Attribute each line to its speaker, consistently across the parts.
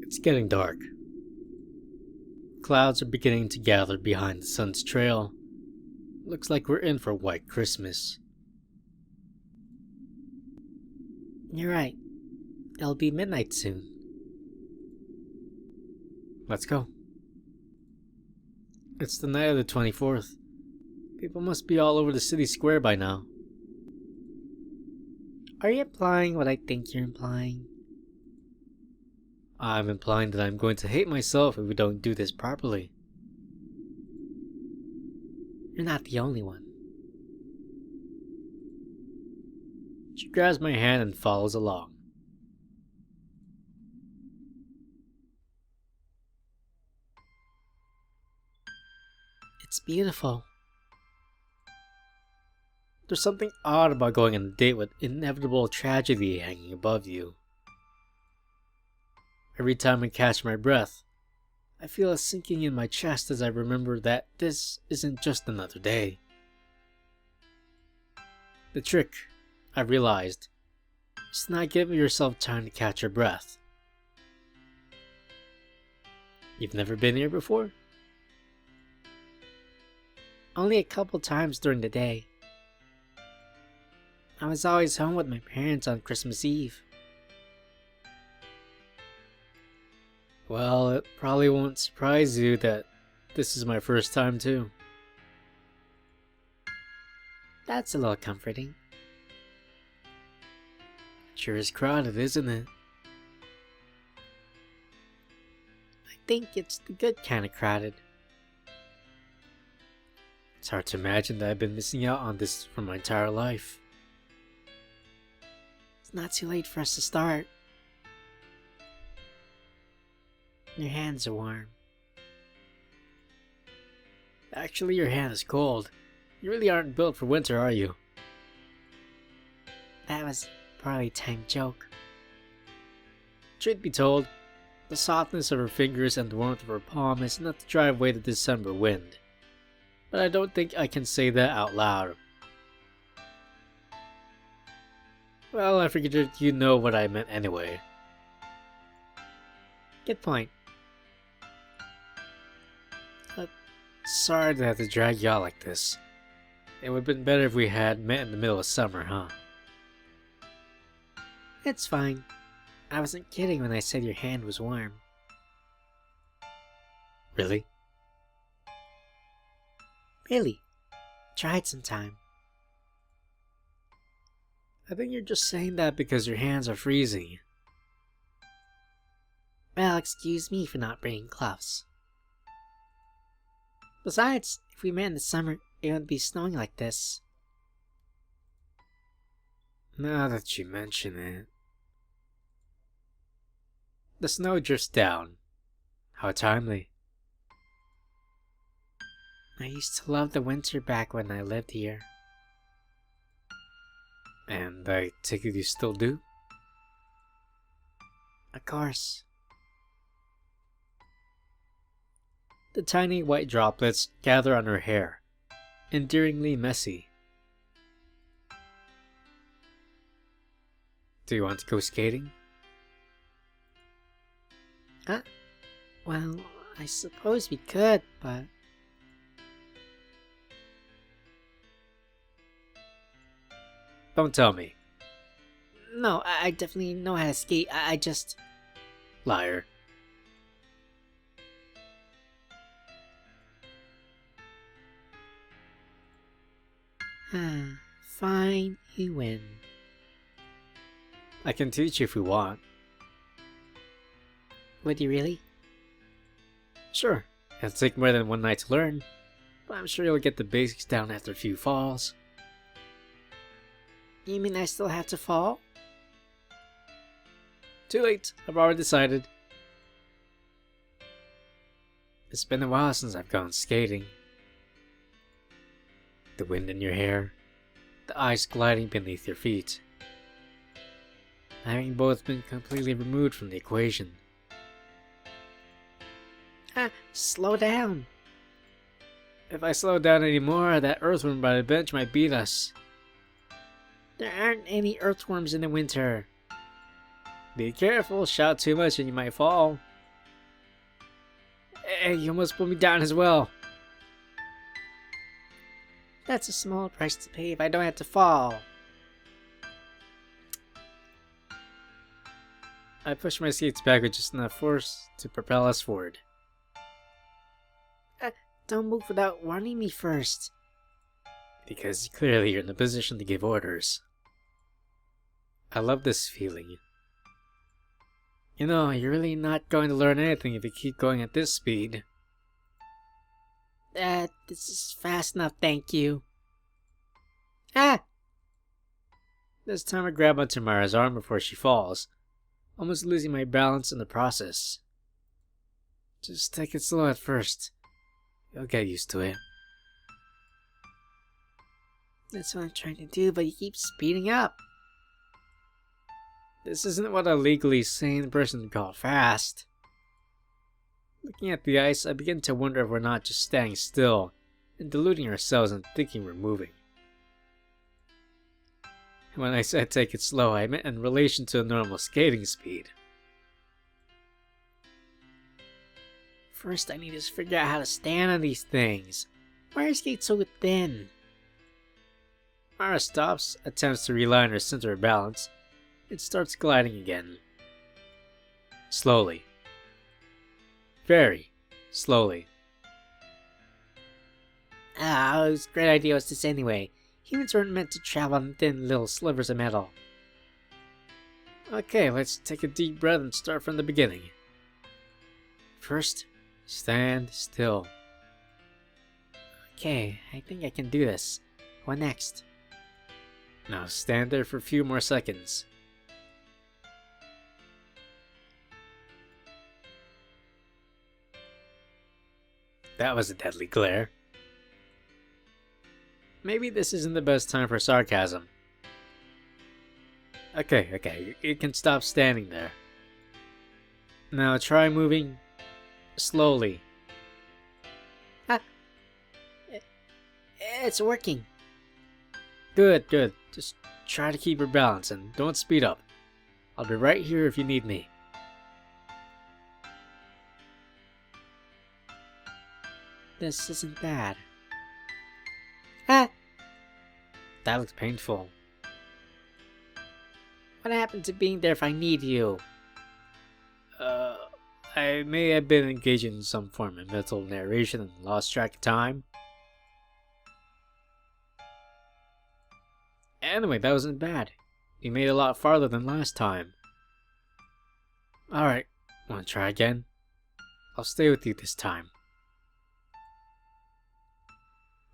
Speaker 1: It's getting dark. Clouds are beginning to gather behind the sun's trail. Looks like we're in for a white Christmas.
Speaker 2: You're right. It'll be midnight soon.
Speaker 1: Let's go. It's the night of the 24th. People must be all over the city square by now.
Speaker 2: Are you implying what I think you're implying?
Speaker 1: I'm implying that I'm going to hate myself if we don't do this properly.
Speaker 2: You're not the only one.
Speaker 1: She grabs my hand and follows along.
Speaker 2: It's beautiful.
Speaker 1: There's something odd about going on a date with inevitable tragedy hanging above you. Every time I catch my breath, I feel a sinking in my chest as I remember that this isn't just another day. The trick, I realized, is to not give yourself time to catch your breath. You've never been here before?
Speaker 2: Only a couple times during the day. I was always home with my parents on Christmas Eve.
Speaker 1: Well, it probably won't surprise you that this is my first time too.
Speaker 2: That's a little comforting.
Speaker 1: Sure is crowded, isn't it?
Speaker 2: I think it's the good kind of crowded.
Speaker 1: It's hard to imagine that I've been missing out on this for my entire life.
Speaker 2: It's not too late for us to start. Your hands are warm.
Speaker 1: Actually, your hand is cold. You really aren't built for winter, are you?
Speaker 2: That was probably a timed joke.
Speaker 1: Truth be told, the softness of her fingers and the warmth of her palm is enough to drive away the December wind. But I don't think I can say that out loud. Well, I figured you know what I meant anyway.
Speaker 2: Good point.
Speaker 1: Sorry to have to drag you out like this. It would have been better if we had met in the middle of summer, huh?
Speaker 2: It's fine. I wasn't kidding when I said your hand was warm.
Speaker 1: Really?
Speaker 2: Really. Try it sometime.
Speaker 1: I think you're just saying that because your hands are freezing.
Speaker 2: Well, excuse me for not bringing gloves. Besides, if we met in the summer, it wouldn't be snowing like this.
Speaker 1: Now that you mention it. The snow drifts down. How timely.
Speaker 2: I used to love the winter back when I lived here.
Speaker 1: And I take it you still do?
Speaker 2: Of course.
Speaker 1: The tiny white droplets gather on her hair, endearingly messy. Do you want to go skating?
Speaker 2: Well, I suppose we could, but...
Speaker 1: Don't tell me.
Speaker 2: No, I definitely know how to skate. I just...
Speaker 1: Liar.
Speaker 2: Fine, you win.
Speaker 1: I can teach you if you want.
Speaker 2: Would you really?
Speaker 1: Sure, it'll take more than one night to learn, but I'm sure you'll get the basics down after a few falls.
Speaker 2: You mean I still have to fall?
Speaker 1: Too late, I've already decided. It's been a while since I've gone skating. The wind in your hair, the ice gliding beneath your feet. Having both been completely removed from the equation.
Speaker 2: Slow down.
Speaker 1: If I slow down anymore, that earthworm by the bench might beat us.
Speaker 2: There aren't any earthworms in the winter.
Speaker 1: Be careful, shout too much and you might fall. Hey, you almost pulled me down as well.
Speaker 2: That's a small price to pay if I don't have to fall.
Speaker 1: I pushed my skates back with just enough force to propel us forward.
Speaker 2: Don't move without warning me first.
Speaker 1: Because clearly you're in a position to give orders. I love this feeling. You know, you're really not going to learn anything if you keep going at this speed.
Speaker 2: This is fast enough, thank you. Ah!
Speaker 1: This time I grab onto Myra's arm before she falls, almost losing my balance in the process. Just take it slow at first. You'll get used to it.
Speaker 2: That's what I'm trying to do, but you keep speeding up.
Speaker 1: This isn't what a legally sane person would call fast. Looking at the ice, I begin to wonder if we're not just staying still and deluding ourselves and thinking we're moving. When I said take it slow, I meant in relation to a normal skating speed.
Speaker 2: First, I need to figure out how to stand on these things. Why are skates so thin?
Speaker 1: Myra stops, attempts to realign her center of balance, and starts gliding again. Slowly. Very slowly.
Speaker 2: Whose great idea was this anyway? Humans weren't meant to travel on thin little slivers of metal.
Speaker 1: Okay, let's take a deep breath and start from the beginning. First, stand still.
Speaker 2: Okay, I think I can do this. What next?
Speaker 1: Now stand there for a few more seconds. That was a deadly glare. Maybe this isn't the best time for sarcasm. Okay, you can stop standing there. Now try moving slowly.
Speaker 2: It's working.
Speaker 1: Good. Just try to keep your balance and don't speed up. I'll be right here if you need me.
Speaker 2: This isn't bad.
Speaker 1: That looks painful.
Speaker 2: What happened to being there if I need you?
Speaker 1: I may have been engaged in some form of mental narration and lost track of time. Anyway, that wasn't bad. You made it a lot farther than last time. Alright, wanna try again? I'll stay with you this time.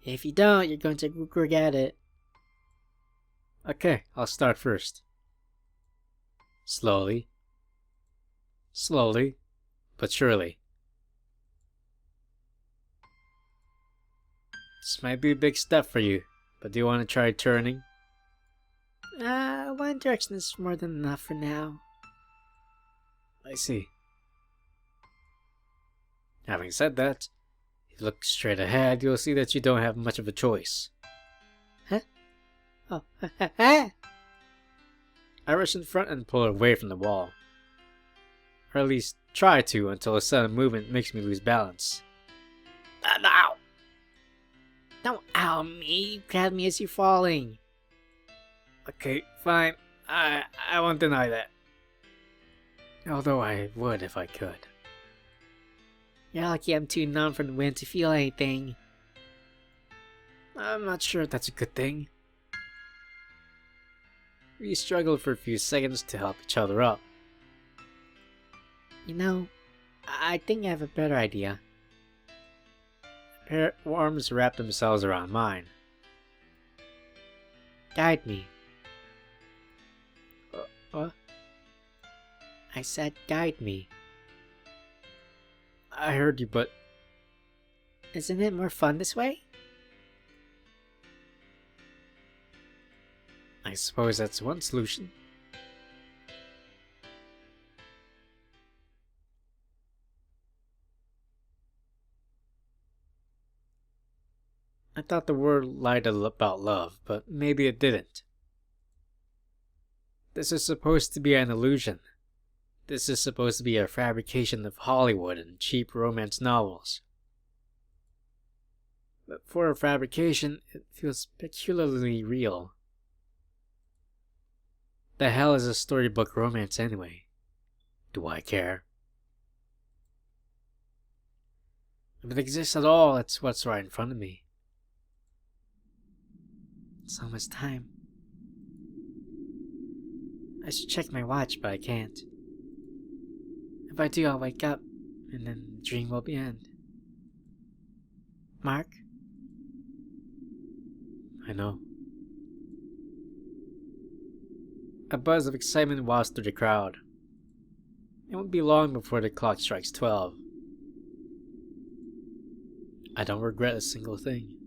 Speaker 2: If you don't, you're going to regret it.
Speaker 1: Okay, I'll start first. Slowly, but surely. This might be a big step for you, but do you want to try turning?
Speaker 2: One direction is more than enough for now.
Speaker 1: I see. Having said that, if you look straight ahead, you'll see that you don't have much of a choice.
Speaker 2: Huh? Oh,
Speaker 1: I rush in front and pull away from the wall. Or at least try to until a sudden movement makes me lose balance.
Speaker 2: Ow! Don't ow me! You grabbed me as you're falling.
Speaker 1: Okay, fine. I won't deny that. Although I would if I could.
Speaker 2: You're lucky I'm too numb from the wind to feel anything.
Speaker 1: I'm not sure if that's a good thing. We struggled for a few seconds to help each other up.
Speaker 2: You know, I think I have a better idea.
Speaker 1: A pair of arms wrapped themselves around mine.
Speaker 2: Guide me.
Speaker 1: What?
Speaker 2: I said guide me.
Speaker 1: I heard you, but...
Speaker 2: Isn't it more fun this way?
Speaker 1: I suppose that's one solution. I thought the word lied about love, but maybe it didn't. This is supposed to be an illusion. This is supposed to be a fabrication of Hollywood and cheap romance novels. But for a fabrication, it feels peculiarly real. The hell is a storybook romance anyway? Do I care? If it exists at all, it's what's right in front of me.
Speaker 2: It's almost time. I should check my watch, but I can't. If I do, I'll wake up, and then the dream will end. Mark?
Speaker 1: I know. A buzz of excitement wafts through the crowd. It won't be long before the clock strikes 12. I don't regret a single thing.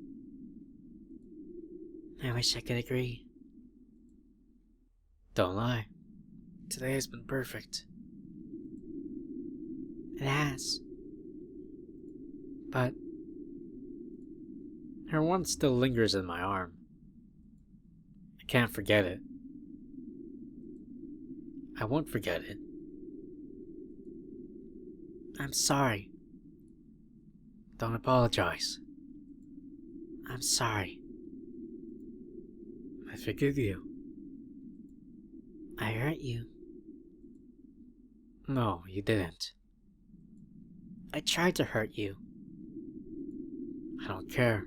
Speaker 2: I wish I could agree.
Speaker 1: Don't lie. Today has been perfect.
Speaker 2: It has. But
Speaker 1: her warmth still lingers in my arm. I can't forget it. I won't forget it.
Speaker 2: I'm sorry.
Speaker 1: Don't apologize.
Speaker 2: I'm sorry.
Speaker 1: I forgive you.
Speaker 2: I hurt you.
Speaker 1: No, you didn't.
Speaker 2: I tried to hurt you.
Speaker 1: I don't care.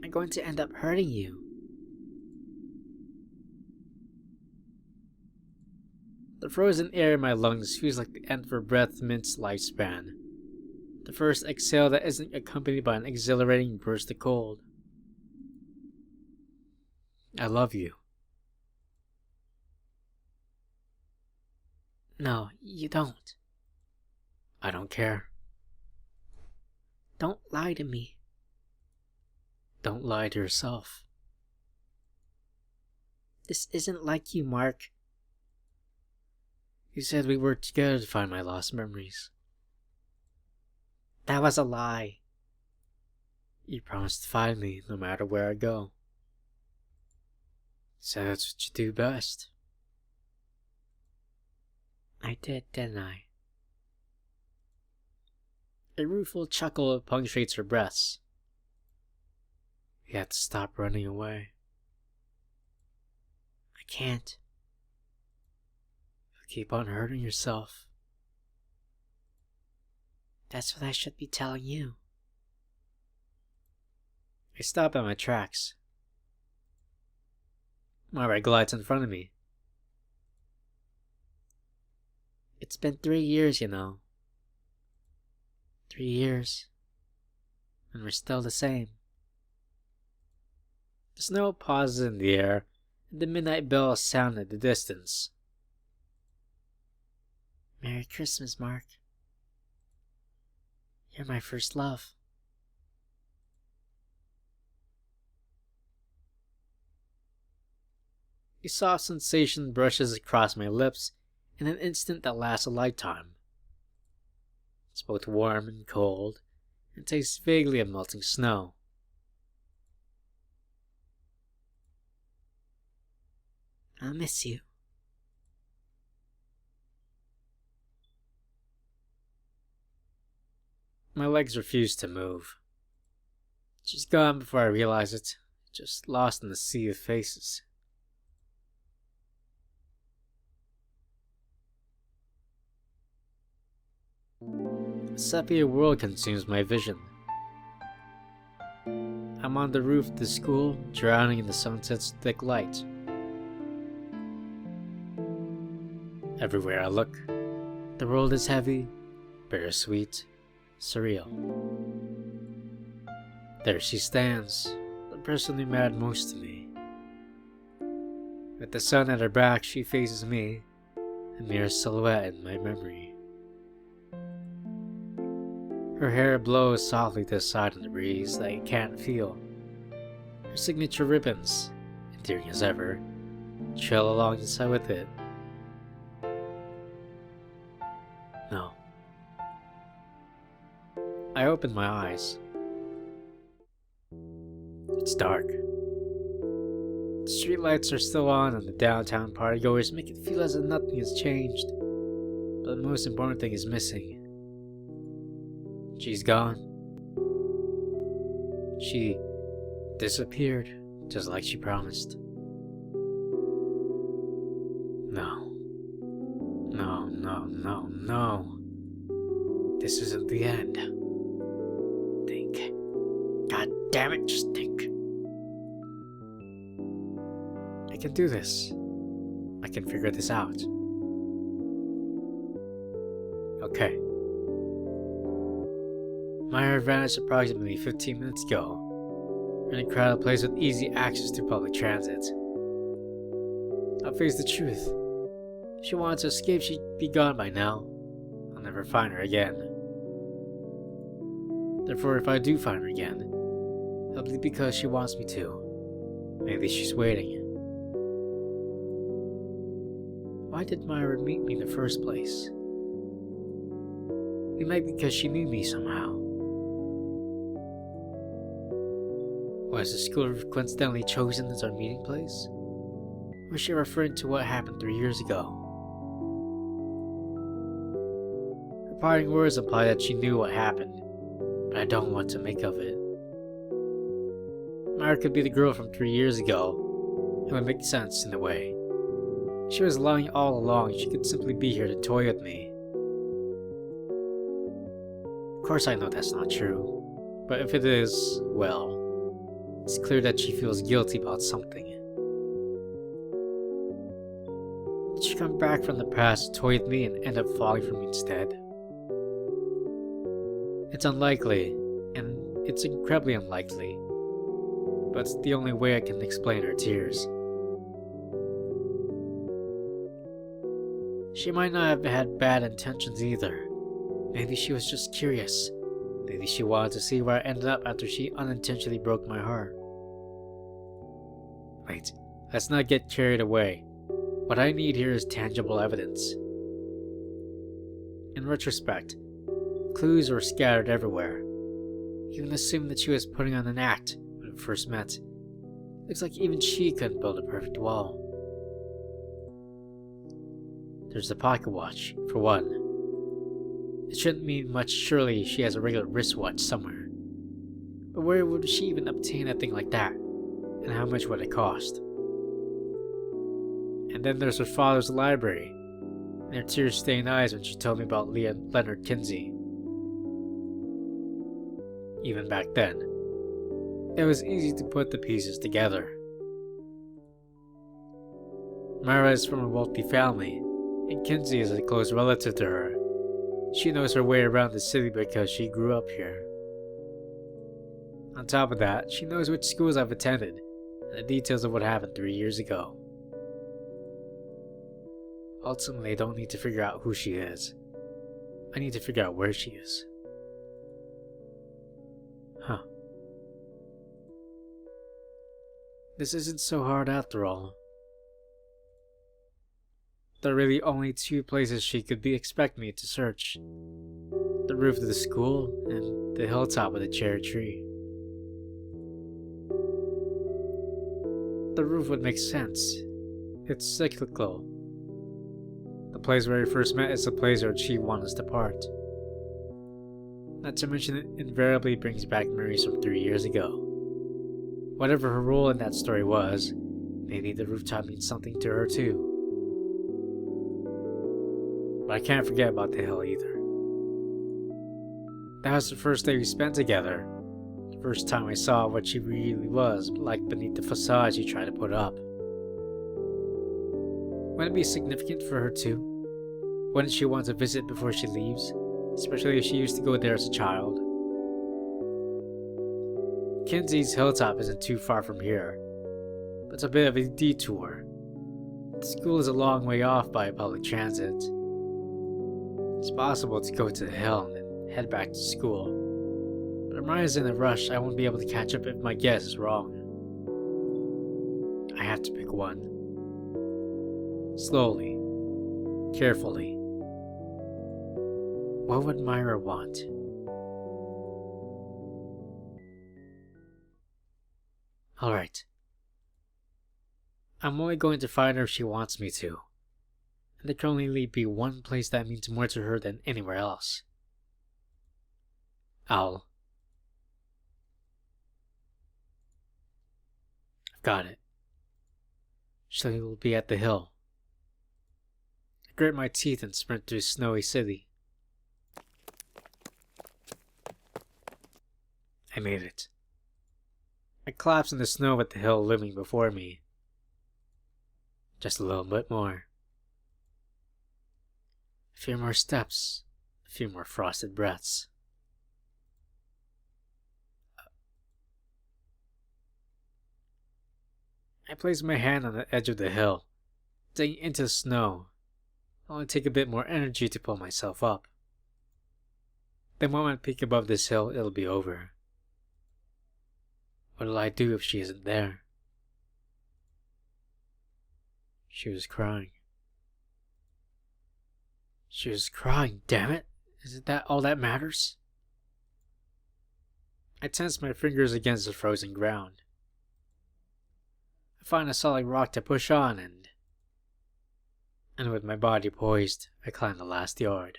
Speaker 2: I'm going to end up hurting you.
Speaker 1: The frozen air in my lungs feels like the end of a breath mint's lifespan. The first exhale that isn't accompanied by an exhilarating burst of cold. I love you.
Speaker 2: No, you don't.
Speaker 1: I don't care.
Speaker 2: Don't lie to me.
Speaker 1: Don't lie to yourself.
Speaker 2: This isn't like you, Mark.
Speaker 1: You said we worked together to find my lost memories.
Speaker 2: That was a lie.
Speaker 1: You promised to find me no matter where I go. You said that's what you do best.
Speaker 2: I did, didn't I?
Speaker 1: A rueful chuckle punctuates her breaths. You have to stop running away.
Speaker 2: I can't.
Speaker 1: You'll keep on hurting yourself.
Speaker 2: That's what I should be telling you.
Speaker 1: I stop at my tracks. Myra glides in front of me.
Speaker 2: It's been 3 years, you know. 3 years. And we're still the same.
Speaker 1: The snow pauses in the air, and the midnight bells sound in the distance.
Speaker 2: Merry Christmas, Mark. You're my first love.
Speaker 1: A soft sensation brushes across my lips in an instant that lasts a lifetime. It's both warm and cold, and tastes vaguely of melting snow.
Speaker 2: I'll miss you.
Speaker 1: My legs refuse to move. She's gone before I realize it, just lost in the sea of faces. A sepia world consumes my vision. I'm on the roof of the school, drowning in the sunset's thick light. Everywhere I look, the world is heavy, bittersweet, surreal. There she stands, the person who mattered most to me. With the sun at her back, she faces me, a mere silhouette in my memory. Her hair blows softly to the side in the breeze that you can't feel. Her signature ribbons, endearing as ever, trail along the side with it. No. I open my eyes. It's dark. The streetlights are still on and the downtown partygoers make it feel as if nothing has changed. But the most important thing is missing. She's gone. She disappeared, just like she promised. No. No, no, no, no. This isn't the end. Think. God damn it, just think. I can do this. I can figure this out. Okay. Myra vanished approximately 15 minutes ago. We're in a crowded place with easy access to public transit. I'll face the truth. If she wanted to escape, she'd be gone by now. I'll never find her again. Therefore, if I do find her again, it'll be because she wants me to. Maybe she's waiting. Why did Myra meet me in the first place? It might be because she knew me somehow. Was the school coincidentally chosen as our meeting place? Or was she referring to what happened 3 years ago? Her parting words imply that she knew what happened, but I don't want to make of it. Myra could be the girl from 3 years ago. It would make sense in a way. She was lying all along. She could simply be here to toy with me. Of course I know that's not true, but if it is, well, it's clear that she feels guilty about something. Did she come back from the past to toy with me and end up falling for me instead? It's unlikely, and it's incredibly unlikely, but it's the only way I can explain her tears. She might not have had bad intentions either. Maybe she was just curious. Maybe she wanted to see where I ended up after she unintentionally broke my heart. Wait, let's not get carried away. What I need here is tangible evidence. In retrospect, clues were scattered everywhere. Even assuming that she was putting on an act when we first met, looks like even she couldn't build a perfect wall. There's the pocket watch, for one. It shouldn't mean much, surely she has a regular wristwatch somewhere. But where would she even obtain a thing like that? And how much would it cost? And then there's her father's library, and her tear-stained eyes when she told me about Leonard Kinsey. Even back then, it was easy to put the pieces together. Myra is from a wealthy family, and Kinsey is a close relative to her. She knows her way around the city because she grew up here. On top of that, she knows which schools I've attended, and the details of what happened 3 years ago. Ultimately, I don't need to figure out who she is. I need to figure out where she is. Huh. This isn't so hard after all. There are really only 2 places she could expect me to search. The roof of the school and the hilltop with a cherry tree. The roof would make sense. It's cyclical. The place where we first met is the place where she wants us to part. Not to mention it invariably brings back memories from 3 years ago. Whatever her role in that story was, maybe the rooftop means something to her too. But I can't forget about the hill either. That was the first day we spent together. The first time I saw what she really was like beneath the facade she tried to put up. Wouldn't it be significant for her too? Wouldn't she want to visit before she leaves? Especially if she used to go there as a child. Kinsey's hilltop isn't too far from here, but it's a bit of a detour. The school is a long way off by public transit. It's possible to go to the hill and then head back to school, but if Myra's in a rush, I won't be able to catch up if my guess is wrong. I have to pick one. Slowly, carefully. What would Myra want? Alright. I'm only going to find her if she wants me to. And there can only be one place that means more to her than anywhere else. I've got it. She will be at the hill. I grit my teeth and sprint through snowy city. I made it. I collapsed in the snow with the hill looming before me. Just a little bit more. A few more steps. A few more frosted breaths. I placed my hand on the edge of the hill, digging into the snow. It'll only take a bit more energy to pull myself up. The moment I peek above this hill, it'll be over. What'll I do if she isn't there? She was crying. She was crying, damn it! Isn't that all that matters? I tense my fingers against the frozen ground. I find a solid rock to push on and with my body poised, I climb the last yard.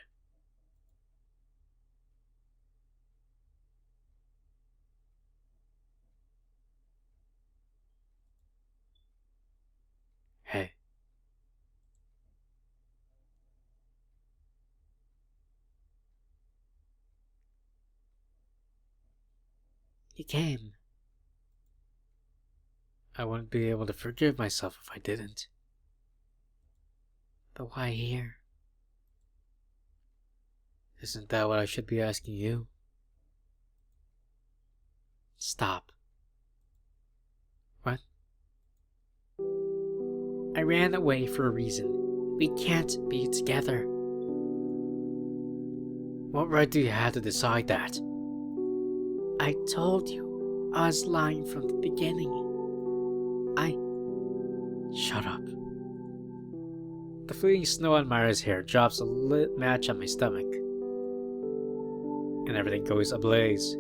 Speaker 1: Hey.
Speaker 2: You came.
Speaker 1: I wouldn't be able to forgive myself if I didn't.
Speaker 2: But why here?
Speaker 1: Isn't that what I should be asking you?
Speaker 2: Stop.
Speaker 1: What?
Speaker 2: I ran away for a reason. We can't be together.
Speaker 1: What right do you have to decide that?
Speaker 2: I told you I was lying from the beginning.
Speaker 1: Shut up. The fleeting snow on Myra's hair drops a lit match on my stomach. And everything goes ablaze.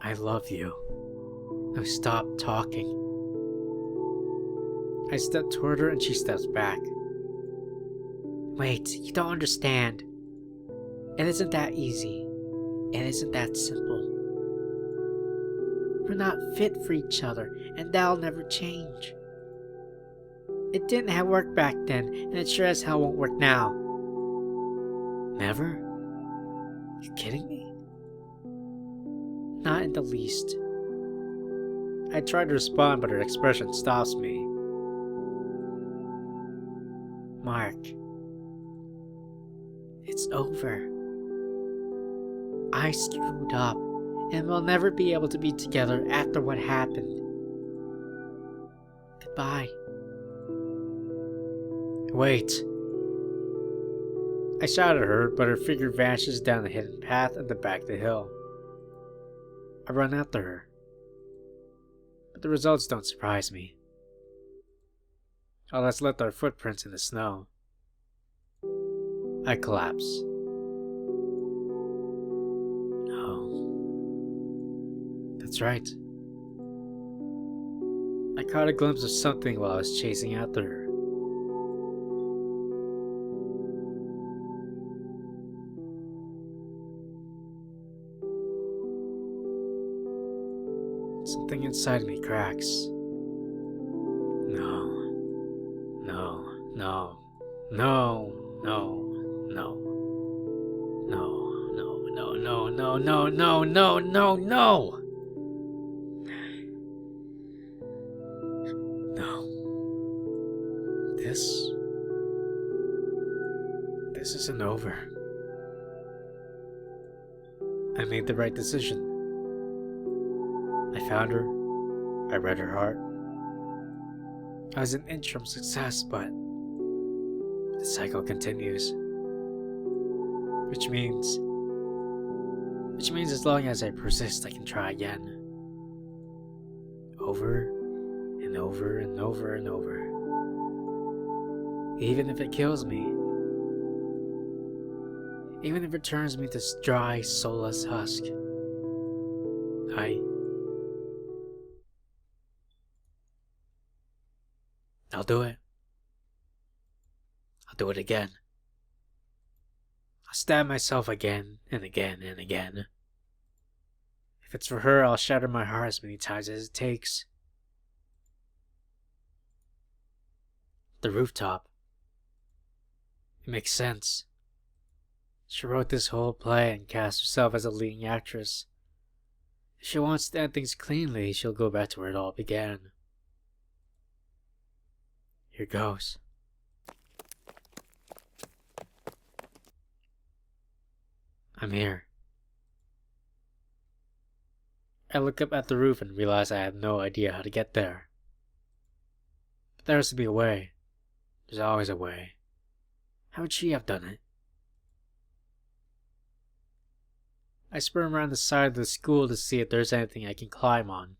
Speaker 1: I love you. Now stop talking. I step toward her and she steps back.
Speaker 2: Wait, you don't understand. It isn't that easy. It isn't that simple. We're not fit for each other, and that'll never change. It didn't have worked back then, and it sure as hell won't work now.
Speaker 1: Never? You kidding me?
Speaker 2: Not in the least.
Speaker 1: I try to respond, but her expression stops me.
Speaker 2: Mark. It's over. I screwed up, and we'll never be able to be together after what happened. Goodbye.
Speaker 1: Wait. I shout at her, but her figure vanishes down the hidden path at the back of the hill. I run after her. But the results don't surprise me. All that's left are footprints in the snow. I collapse. That's right. I caught a glimpse of something while I was chasing after her. Something inside me cracks. No. No. No. No. No. No. No. No. No. No. No. No. No. No. No. No. This isn't over. I made the right decision. I found her. I read her heart. I was an inch from success, but the cycle continues. Which means as long as I persist, I can try again. Over and over and over and over. Even if it kills me. Even if it turns me to dry, soulless husk. do it. I'll do it again. I'll stab myself again and again and again. If it's for her, I'll shatter my heart as many times as it takes. The rooftop. It makes sense. She wrote this whole play and cast herself as a leading actress. If she wants to end things cleanly, she'll go back to where it all began. Here goes. I'm here. I look up at the roof and realize I have no idea how to get there. But there has to be a way. There's always a way. How would she have done it? I squirm around the side of the school to see if there's anything I can climb on.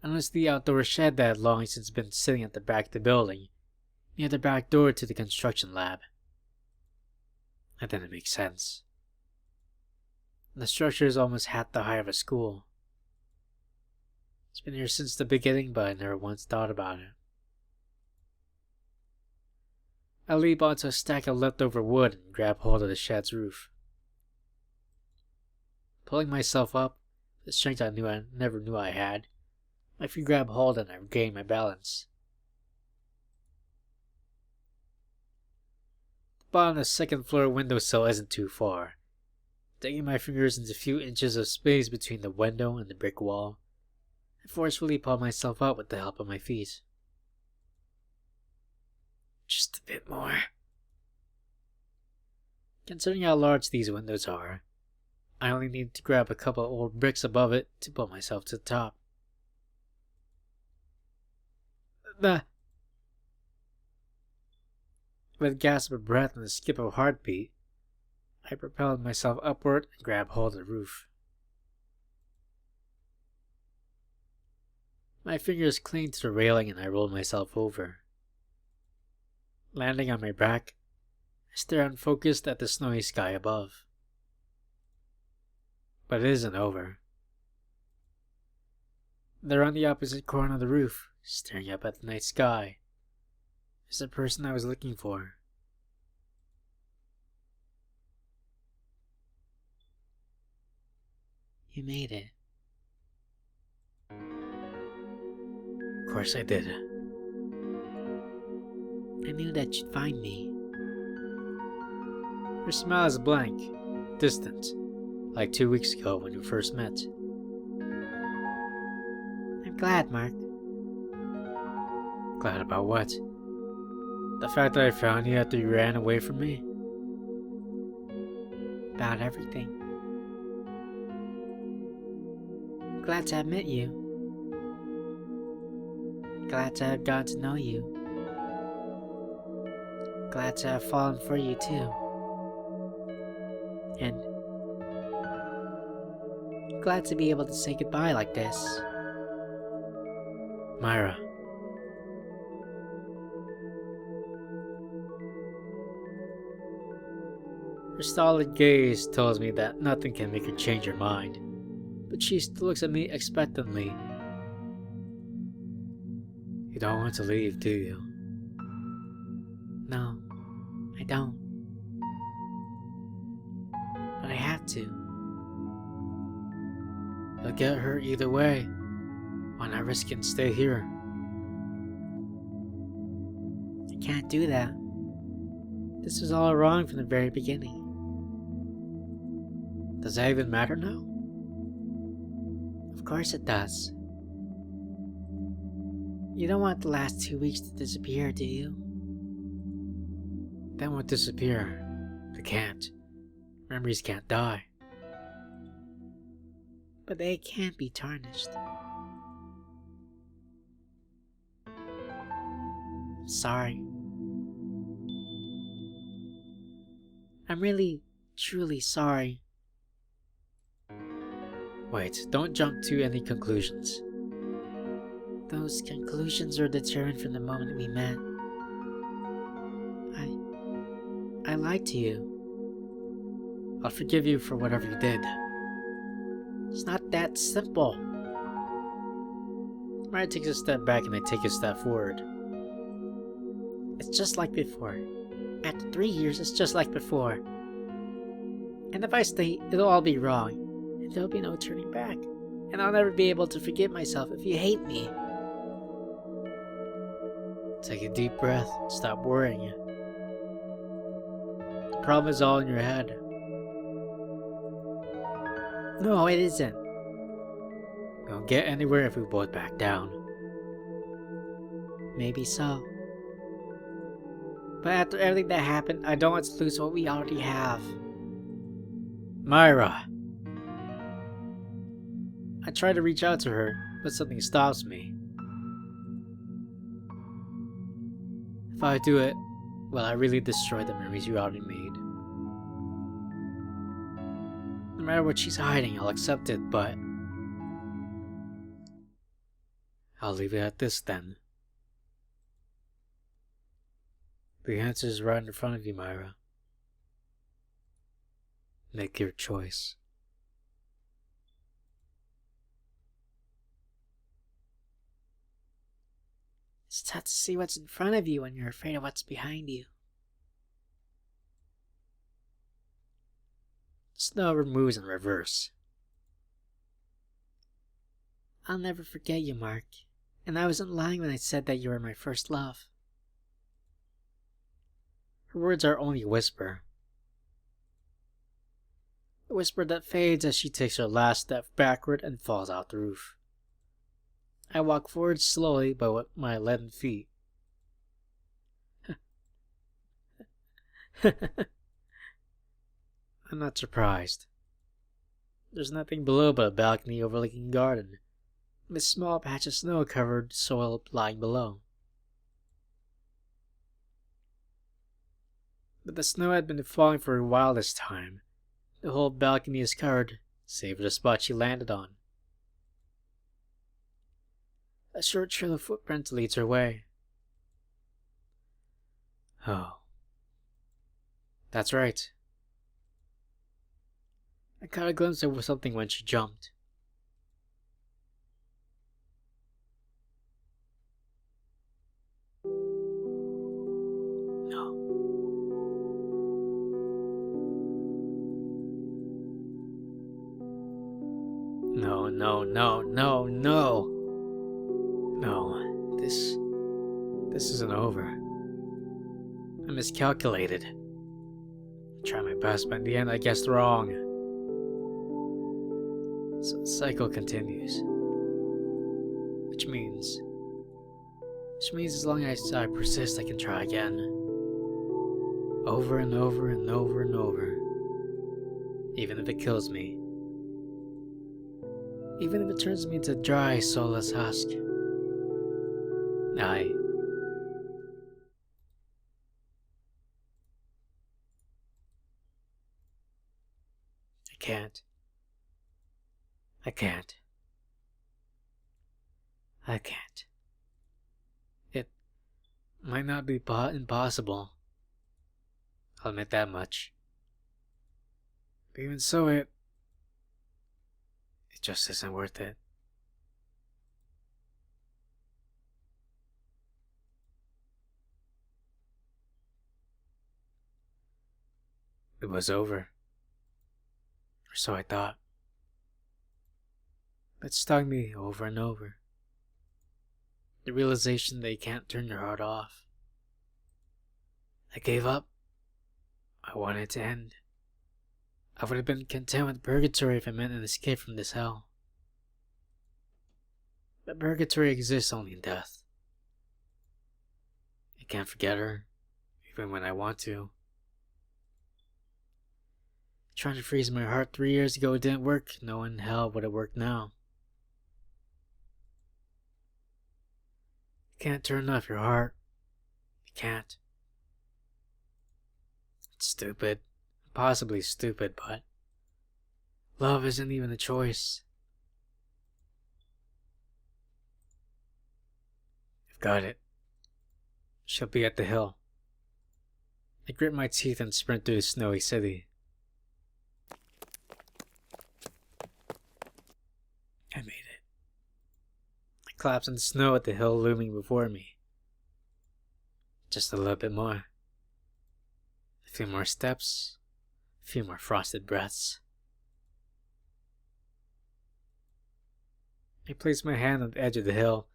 Speaker 1: I noticed the outdoor shed that had long since been sitting at the back of the building, near the back door to the construction lab. And then it makes sense. The structure is almost half the height of a school. It's been here since the beginning, but I never once thought about it. I leap onto a stack of leftover wood and grab hold of the shed's roof. Pulling myself up, the strength I never knew I had, my feet grab hold and I regain my balance. The bottom of the second floor windowsill isn't too far. Digging my fingers into a few inches of space between the window and the brick wall, I forcefully pull myself up with the help of my feet. Just a bit more. Considering how large these windows are, I only need to grab a couple of old bricks above it to pull myself to the top. With a gasp of breath and a skip of heartbeat, I propelled myself upward and grabbed hold of the roof. My fingers cling to the railing and I rolled myself over. Landing on my back, I stare unfocused at the snowy sky above. But it isn't over. There on the opposite corner of the roof, staring up at the night sky, is the person I was looking for. You made it. Of course I did. I knew that you'd find me. Her smile is blank, distant, like 2 weeks ago when we first met. I'm glad, Mark. Glad about what? The fact that I found you after you ran away from me? About everything. Glad to have met you. Glad to have gotten to know you. Glad to have fallen for you too. And glad to be able to say goodbye like this. Myra. Her stolid gaze tells me that nothing can make her change her mind, but she still looks at me expectantly. You don't want to leave, do you? No, I don't. But I have to. You'll get hurt either way. Why not risk it and stay here? I can't do that. This was all wrong from the very beginning. Does that even matter now? Of course it does. You don't want the last 2 weeks to disappear, do you? They won't disappear. They can't. Memories can't die. But they can't be tarnished. I'm sorry. I'm really, truly sorry. Wait, don't jump to any conclusions. Those conclusions were determined from the moment we met. I lied to you. I'll forgive you for whatever you did. It's not that simple.
Speaker 2: Myra takes a step back and I take a step forward. It's just like before. After 3 years, it's just like before. And if I stay, it'll all be wrong. And there'll be no turning back. And I'll never be able to forgive myself if you hate me. Take a deep breath and stop worrying. The problem is all in your head. No, it isn't. We won't get anywhere if we both back down. Maybe so. But after everything that happened, I don't want to lose what we already have.
Speaker 1: Myra!
Speaker 2: I try to reach out to her, but something stops me. If I do it, will I really destroy the memories you already made? No matter what she's hiding, I'll accept it, but...
Speaker 1: I'll leave it at this then. The answer is right in front of you, Myra. Make your choice.
Speaker 2: It's tough to see what's in front of you when you're afraid of what's behind you.
Speaker 1: Snow moves in reverse.
Speaker 2: I'll never forget you, Mark. And I wasn't lying when I said that you were my first love.
Speaker 1: Her words are only a whisper.
Speaker 2: A whisper that fades as she takes her last step backward and falls out the roof. I walk forward slowly but with my leaden feet.
Speaker 1: I'm not surprised.
Speaker 2: There's nothing below but a balcony overlooking a garden, and a small patch of snow-covered soil lying below. But the snow had been falling for a while this time. The whole balcony is covered, save for the spot she landed on. A short trail of footprints leads her way.
Speaker 1: Oh. That's right.
Speaker 2: I caught a glimpse of something when she jumped.
Speaker 1: No. No, no, no, no, no. No, this isn't over. I miscalculated. I tried my best, but in the end I guessed wrong. So the cycle continues. Which means as long as I persist, I can try again. Over and over and over and over. Even if it kills me. Even if it turns me into a dry, soulless husk. I can't. It might not be impossible. I'll admit that much. But even so, it just isn't worth it. It was over. Or so I thought. It stung me over and over. The realization that you can't turn your heart off. I gave up. I wanted it to end. I would have been content with purgatory if it meant an escape from this hell. But purgatory exists only in death. I can't forget her, even when I want to. Trying to freeze my heart 3 years ago didn't work. No one in hell would it work now. You can't turn off your heart. You can't. It's stupid. Possibly stupid, but love isn't even a choice. I've got it. She'll be at the hill. I grit my teeth and sprint through the snowy city. I made it. I collapse in the snow at the hill looming before me. Just a little bit more. A few more steps. A few more frosted breaths. I place my hand on the edge of the hill,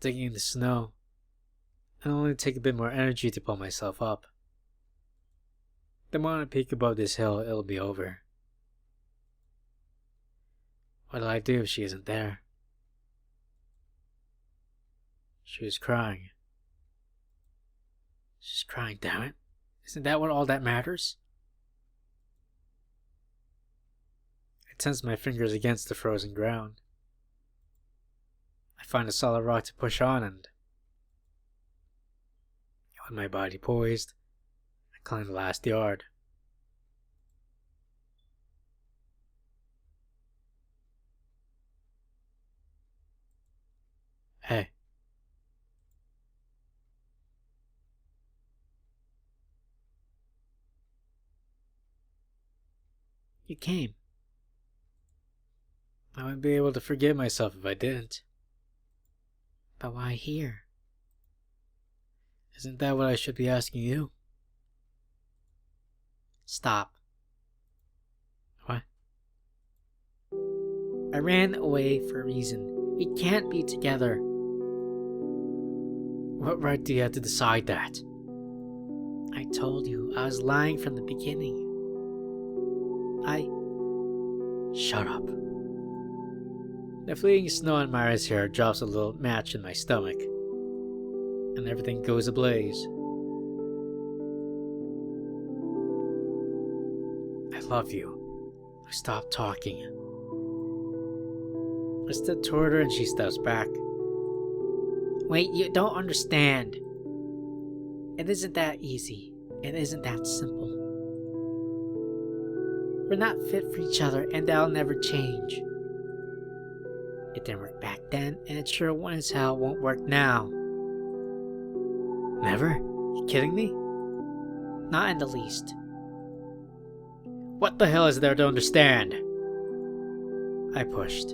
Speaker 1: digging in the snow, and only take a bit more energy to pull myself up. The moment I peek above this hill, it'll be over. What'll I do if she isn't there? She was crying. She's crying, damn it. Isn't that what all that matters? I tense my fingers against the frozen ground. I find a solid rock to push on, and with my body poised, I climb the last yard. Hey.
Speaker 2: You came.
Speaker 1: I wouldn't be able to forgive myself if I didn't.
Speaker 2: But why here?
Speaker 1: Isn't that what I should be asking you?
Speaker 2: Stop.
Speaker 1: What?
Speaker 2: I ran away for a reason. We can't be together.
Speaker 1: What right do you have to decide that?
Speaker 2: I told you I was lying from the beginning.
Speaker 1: Shut up. The fleeing snow on Myra's hair drops a little match in my stomach, and everything goes ablaze. I love you. I stop talking. I step toward her and she steps back.
Speaker 2: Wait, you don't understand. It isn't that easy. It isn't that simple. We're not fit for each other, and that'll never change. It didn't work back then, and it sure won't as hell won't work now.
Speaker 1: Never? You kidding me?
Speaker 2: Not in the least.
Speaker 1: What the hell is there to understand? I pushed.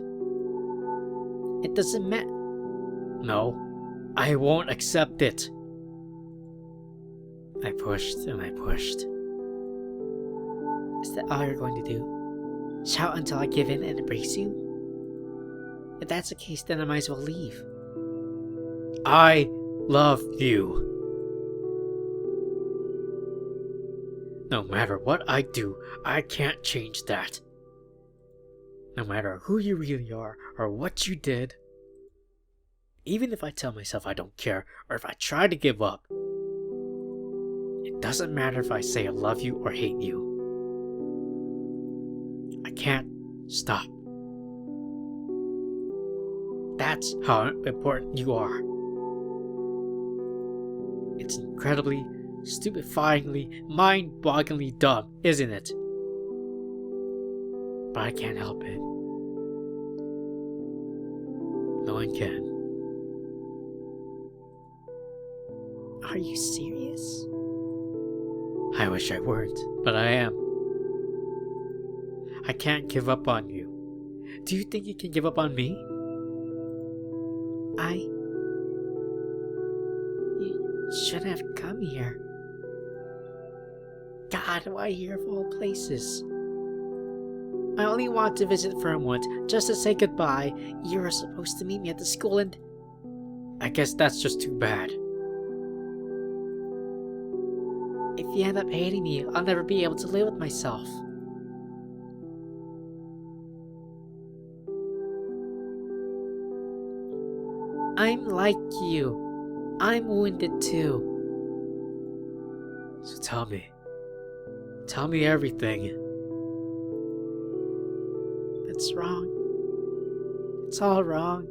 Speaker 2: It doesn't matter.
Speaker 1: No, I won't accept it. I pushed and I pushed.
Speaker 2: Is that all you're going to do? Shout until I give in and embrace you? If that's the case, then I might as well leave.
Speaker 1: I love you. No matter what I do, I can't change that. No matter who you really are or what you did. Even if I tell myself I don't care or if I try to give up. It doesn't matter if I say I love you or hate you. I can't stop. That's how important you are. It's incredibly, stupefyingly, mind-bogglingly dumb, isn't it? But I can't help it. No one can.
Speaker 2: Are you serious?
Speaker 1: I wish I weren't, but I am. I can't give up on you. Do you think you can give up on me?
Speaker 2: You shouldn't have come here. God, why here of all places? I only want to visit for a moment, just to say goodbye. You were supposed to meet me at the school and...
Speaker 1: I guess that's just too bad.
Speaker 2: If you end up hating me, I'll never be able to live with myself. I'm like you. I'm wounded too.
Speaker 1: So tell me. Tell me everything.
Speaker 2: It's wrong. It's all wrong.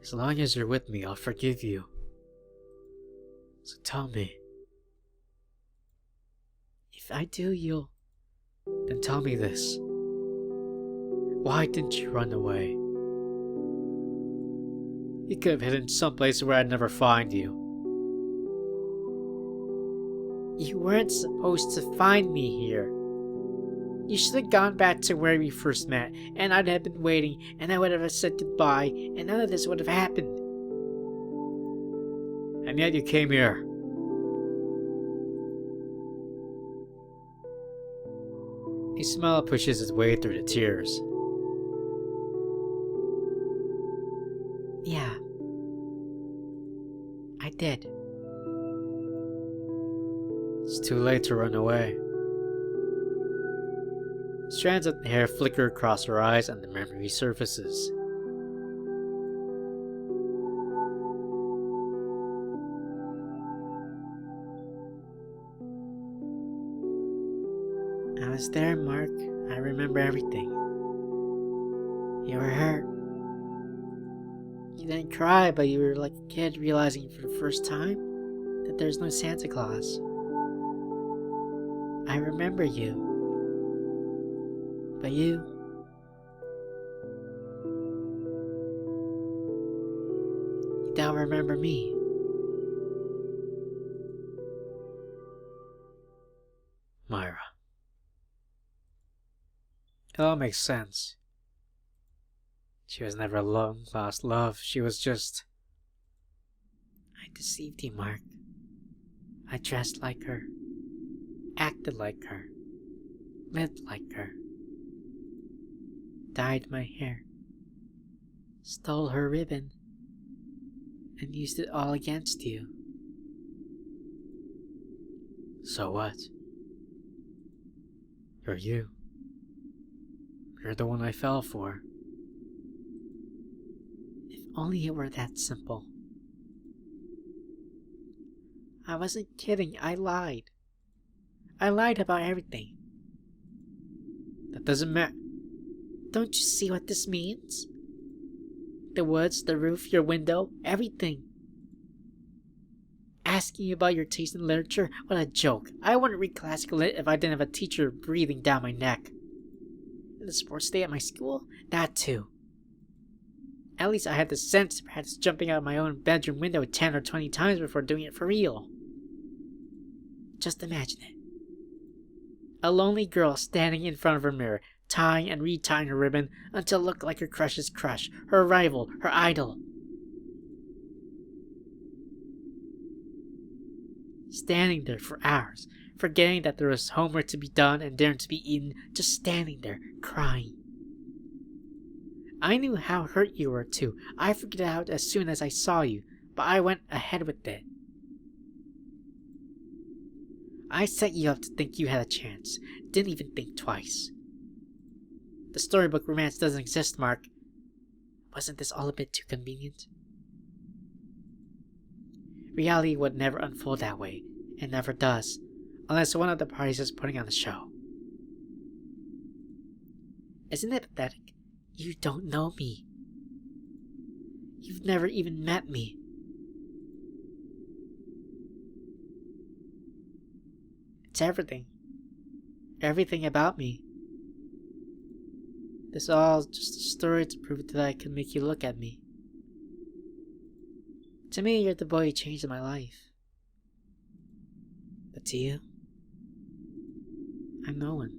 Speaker 1: As long as you're with me, I'll forgive you. So tell me.
Speaker 2: If I do, you'll...
Speaker 1: Then tell me this. Why didn't you run away? You could have hidden someplace where I'd never find you.
Speaker 2: You weren't supposed to find me here. You should have gone back to where we first met, and I'd have been waiting, and I would have said goodbye, and none of this would have happened.
Speaker 1: And yet you came here. A smile pushes its way through the tears.
Speaker 2: Yeah. I did.
Speaker 1: It's too late to run away. Strands of hair flicker across her eyes and the memory surfaces.
Speaker 2: I was there, Mark. I remember everything. You were hurt. You didn't cry, but you were like a kid realizing for the first time that there's no Santa Claus. I remember you. But you don't remember me.
Speaker 1: Myra. It all makes sense. She was never a long-lost love. She was just...
Speaker 2: I deceived you, Mark. I dressed like her, acted like her, lived like her, dyed my hair, stole her ribbon, and used it all against you.
Speaker 1: So what? You're you. You're the one I fell for.
Speaker 2: If only it were that simple. I wasn't kidding, I lied. I lied about everything.
Speaker 1: That doesn't matter.
Speaker 2: Don't you see what this means? The woods, the roof, your window, everything. Asking you about your taste in literature? What a joke. I wouldn't read classical lit if I didn't have a teacher breathing down my neck. And the sports day at my school? That too. At least I had the sense to practice jumping out of my own bedroom window 10 or 20 times before doing it for real. Just imagine it. A lonely girl standing in front of her mirror, tying and retying her ribbon until it looked like her crush's crush, her rival, her idol. Standing there for hours, forgetting that there was homework to be done and dinner to be eaten, just standing there, crying. I knew how hurt you were too. I figured it out as soon as I saw you, but I went ahead with it. I set you up to think you had a chance. Didn't even think twice. The storybook romance doesn't exist, Mark. Wasn't this all a bit too convenient? Reality would never unfold that way. It never does. Unless one of the parties is putting on a show. Isn't it pathetic? You don't know me. You've never even met me. It's everything. Everything about me. This all just a story to prove that I can make you look at me. To me, you're the boy who changed my life. But to you, I'm no one.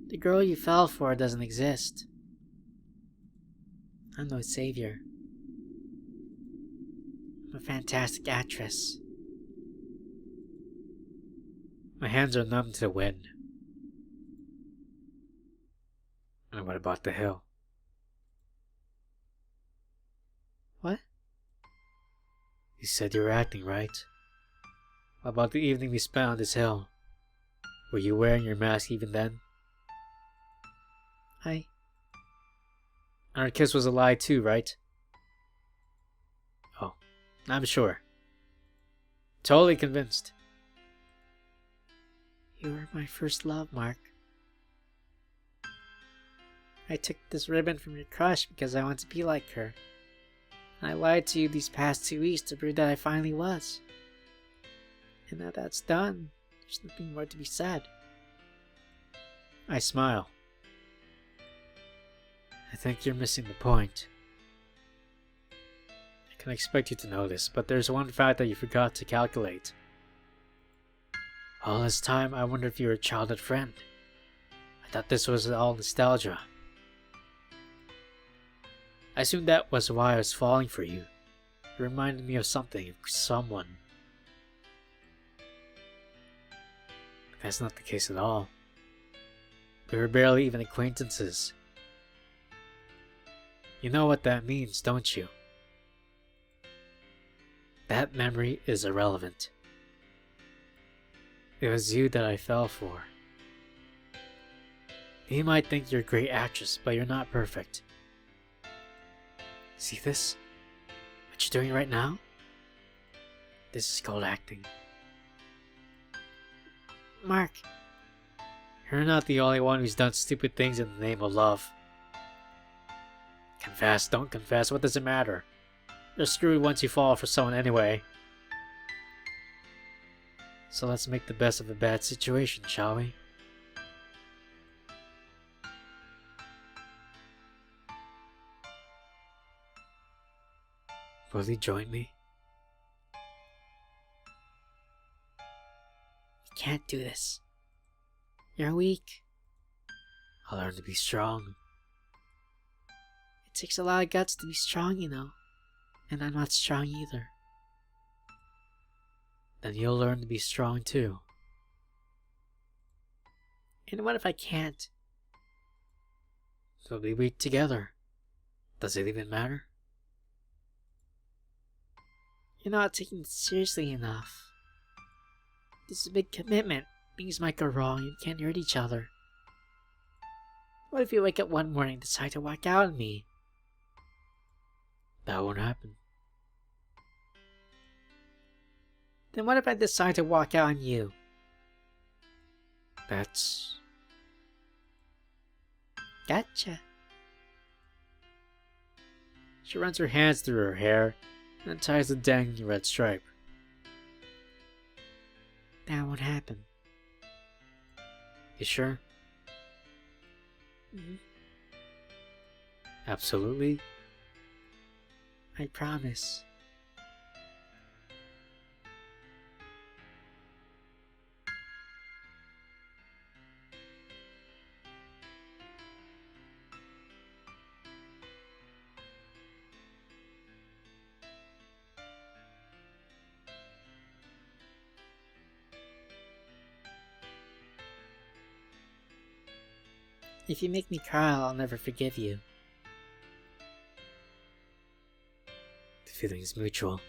Speaker 2: The girl you fell for doesn't exist. I'm no savior. I'm a fantastic actress.
Speaker 1: My hands are numb to the wind. And what about the hill?
Speaker 2: What?
Speaker 1: You said you were acting, right? What about the evening we spent on this hill? Were you wearing your mask even then? And our kiss was a lie too, right? Oh, I'm sure. Totally convinced.
Speaker 2: You were my first love, Mark. I took this ribbon from your crush because I wanted to be like her. I lied to you these past 2 weeks to prove that I finally was. And now that's done, there's nothing more to be said.
Speaker 1: I smile. I think you're missing the point. I can expect you to know this, but there's one fact that you forgot to calculate. All this time, I wondered if you were a childhood friend. I thought this was all nostalgia. I assumed that was why I was falling for you. It reminded me of something, of someone. But that's not the case at all. We were barely even acquaintances. You know what that means, don't you? That memory is irrelevant. It was you that I fell for. You might think you're a great actress, but you're not perfect. See this? What you're doing right now? This is called acting.
Speaker 2: Mark,
Speaker 1: You're not the only one who's done stupid things in the name of love. Confess, don't confess, what does it matter? You're screwed once you fall for someone anyway. So let's make the best of a bad situation, shall we? Will you join me?
Speaker 2: you can't do this. You're weak.
Speaker 1: I'll learn to be strong.
Speaker 2: It takes a lot of guts to be strong, you know. And I'm not strong either.
Speaker 1: Then you'll learn to be strong too.
Speaker 2: And what if I can't?
Speaker 1: We'll be weak together. Does it even matter?
Speaker 2: You're not taking it seriously enough. This is a big commitment. Things might go wrong and we can't hurt each other. What if you wake up one morning and decide to walk out on me?
Speaker 1: That won't happen.
Speaker 2: Then what if I decide to walk out on you?
Speaker 1: That's...
Speaker 2: Gotcha.
Speaker 1: She runs her hands through her hair and ties the dangling red stripe.
Speaker 2: That won't happen.
Speaker 1: You sure?
Speaker 2: Mhm.
Speaker 1: Absolutely?
Speaker 2: I promise. If you make me cry, I'll never forgive you.
Speaker 1: The feeling is mutual.